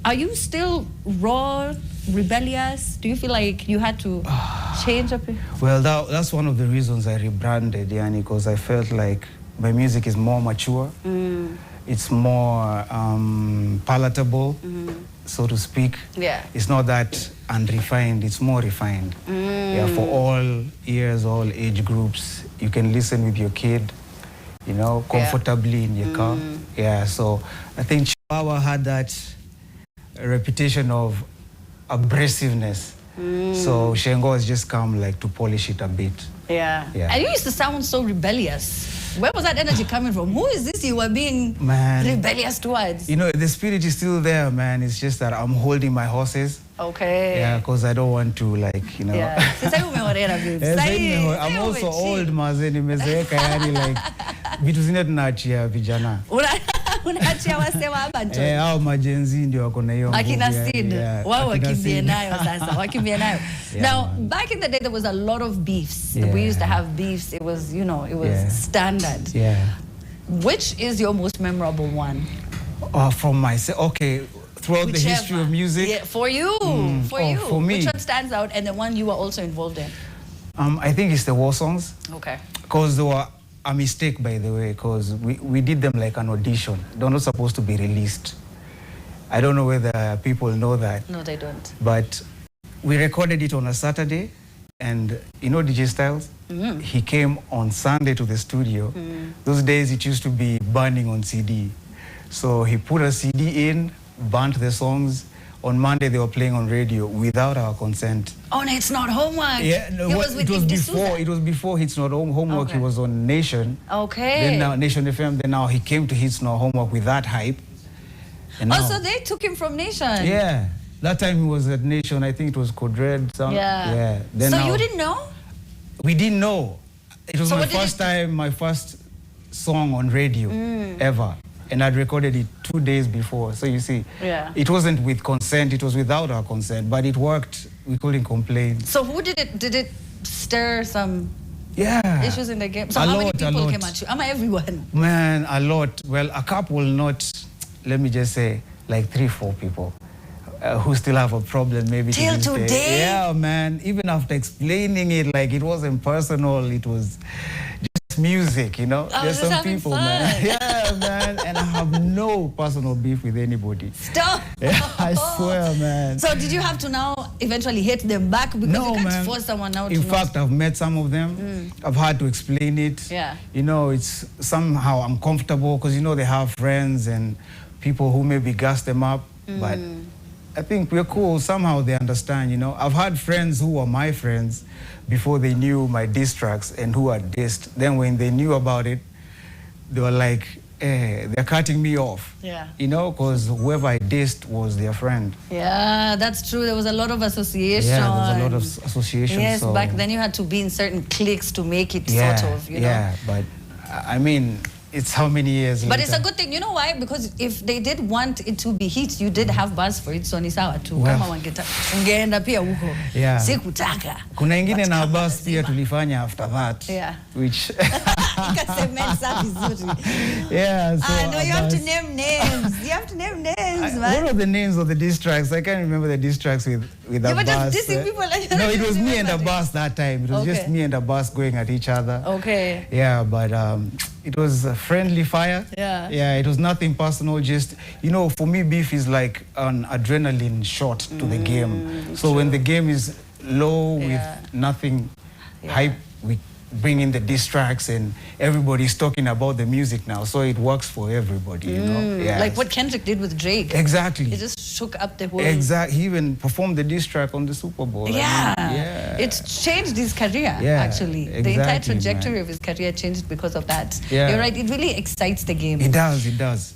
Are you still raw, rebellious? Do you feel like you had to change up? Well, that's one of the reasons I rebranded, Yani, because I felt like my music is more mature. It's more palatable, so to speak. Yeah. It's not that unrefined, it's more refined. Yeah, for all ears, all age groups. You can listen with your kid, you know, comfortably in your car. Yeah, so I think Chihuahua had that reputation of abrasiveness. So Xiengo has just come like to polish it a bit. Yeah. Yeah. And you used to sound so rebellious. Where was that energy coming from? Who is this you were being rebellious towards? You know, the spirit is still there, man. It's just that I'm holding my horses. Okay. Yeah, because I don't want to, like, you know. Yeah. I'm also old, mazeni mezeeka, yani, like, vitu zingine tunaachia vijana. Unaachia wasewa hapa nto. Hao majenzi ndio wako na hiyo nguvu. Akina Sid, wao wakimbie nayo sasa, wakimbie nayo. Now, back in the day, there was a lot of beefs. We used to have beefs. It was, you know, it was standard. Yeah. Which is your most memorable one? From myself, okay. Throughout the history of music? Yeah, for you, for me. Which one stands out and the one you were also involved in? I think it's the war songs. Okay. Because they were a mistake, by the way, because we did them like an audition. They're not supposed to be released. I don't know whether people know that. No, they don't. But we recorded it on a Saturday, and you know DJ Styles? He came on Sunday to the studio. Those days it used to be burning on CD. So he put a CD in, burnt the songs. On Monday they were playing on radio without our consent. Oh, no, it's not homework. Yeah, no, it was before It's Not Homework. Okay. He was on Nation. Okay. Then now Nation FM. Then now he came to It's Not Homework with that hype. And now, so they took him from Nation. Yeah, that time he was at Nation. I think it was Code Red. Yeah. Then so now, you didn't know? We didn't know. It was my first time, my first song on radio ever. And I'd recorded it 2 days before. So you see, it wasn't with consent, it was without our consent, but it worked. We couldn't complain. So who did it stir some issues in the game? So how many people came at you? Am I everyone? Man, a lot. Well, a couple, not, let me just say, like 3-4 people who still have a problem maybe till today. Yeah, man. Even after explaining it, like it wasn't personal, it was just music, you know. There's some people, man. Yeah, man. And I have no personal beef with anybody. Stop. Yeah, I swear, man. So did you have to now eventually hit them back because you can't force someone now to know? In fact, I've met some of them. I've had to explain it. Yeah. You know, it's somehow uncomfortable because, you know, they have friends and people who maybe gas them up. But I think we're cool. Somehow they understand, you know. I've had friends who were my friends before they knew my diss tracks and who had dissed. Then when they knew about it, they were like, they're cutting me off. Yeah. You know, because whoever I dissed was their friend. Yeah, that's true. There was a lot of association. Yeah, there was a lot of association. Yes, so back then you had to be in certain cliques to make it sort of, you know. Yeah, but I mean, it's how many years But later? it's a good thing. You know why? Because if they did want it to be hit, you did have buzz for it. So ni sawa tu. Kama ungeenda pia huko. Yeah. Sikutaka. Kuna ingine na buzz pia tulifanya after that. Yeah. Which yeah. So no, you have to name names. You have to name names, man. What are the names of the diss tracks? I can't remember the diss tracks with a bus. Just dissing people like no, it was me and a bus that time. It was just me and a bus going at each other. Okay. Yeah, but it was a friendly fire. Yeah. Yeah, it was nothing personal. Just, you know, for me, beef is like an adrenaline shot to the game. So when the game is low with nothing hype, we bring in the diss tracks and everybody's talking about the music now. So it works for everybody, you know. Yeah. Like what Kendrick did with Drake. Exactly. It just shook up the whole... Exactly. He even performed the diss track on the Super Bowl. Yeah. I mean, yeah. It's changed his career, actually. Exactly, the entire trajectory of his career changed because of that. Yeah. You're right. It really excites the game. It does, it does.